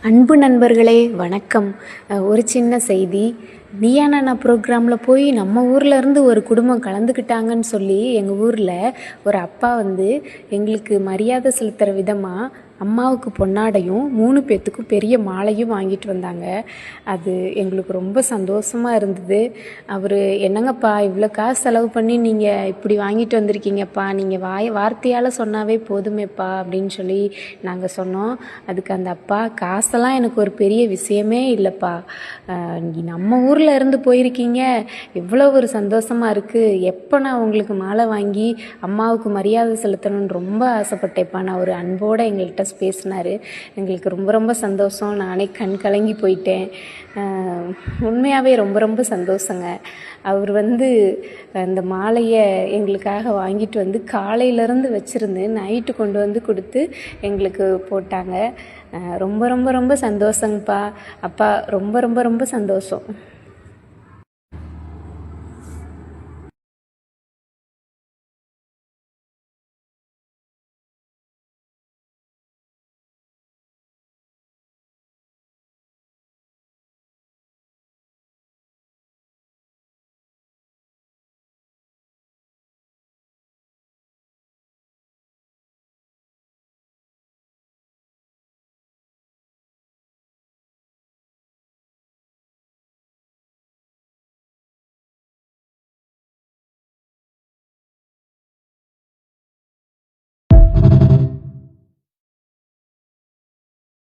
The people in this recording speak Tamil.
அன்பு நண்பர்களே வணக்கம். ஒரு சின்ன செய்தி. நீயா நானா ப்ரோக்ராமில் போய் நம்ம ஊரில் இருந்து ஒரு குடும்பம் கலந்துக்கிட்டாங்கன்னு சொல்லி எங்கள் ஊரில் ஒரு அப்பா எங்களுக்கு மரியாதை செலுத்துகிற விதமாக அம்மாவுக்கு பொன்னாடையும் 3 பேர்த்துக்கும் பெரிய மாலையும் வாங்கிட்டு வந்தாங்க. அது எங்களுக்கு ரொம்ப சந்தோஷமாக இருந்தது. அவர் என்னங்கப்பா இவ்வளோ காசு செலவு பண்ணி நீங்கள் இப்படி வாங்கிட்டு வந்திருக்கீங்கப்பா, நீங்கள் வார்த்தையால் சொன்னாவே போதுமேப்பா அப்படின்னு சொல்லி நாங்கள் சொன்னோம். அதுக்கு அந்த அப்பா, காசெல்லாம் எனக்கு ஒரு பெரிய விஷயமே இல்லைப்பா, நம்ம ஊரில் இருந்து போயிருக்கீங்க, எவ்வளோ ஒரு சந்தோஷமாக இருக்குது, எப்போ நான் உங்களுக்கு மாலை வாங்கி அம்மாவுக்கு மரியாதை செலுத்தணும்னு ரொம்ப ஆசைப்பட்டேப்பா நான் ஒரு அன்போடு எங்கள்கிட்ட பேசினார். எங்களுக்கு ரொம்ப ரொம்ப சந்தோஷம். நானே கண் கலங்கி போயிட்டேன். உண்மையாகவே ரொம்ப ரொம்ப சந்தோஷங்க. அவர் அந்த மாலையை எங்களுக்காக வாங்கிட்டு காலையிலேருந்து வச்சுருந்து நைட்டு கொண்டு கொடுத்து எங்களுக்கு போட்டாங்க. ரொம்ப ரொம்ப ரொம்ப சந்தோஷங்கப்பா. அப்பா ரொம்ப ரொம்ப ரொம்ப சந்தோஷம்.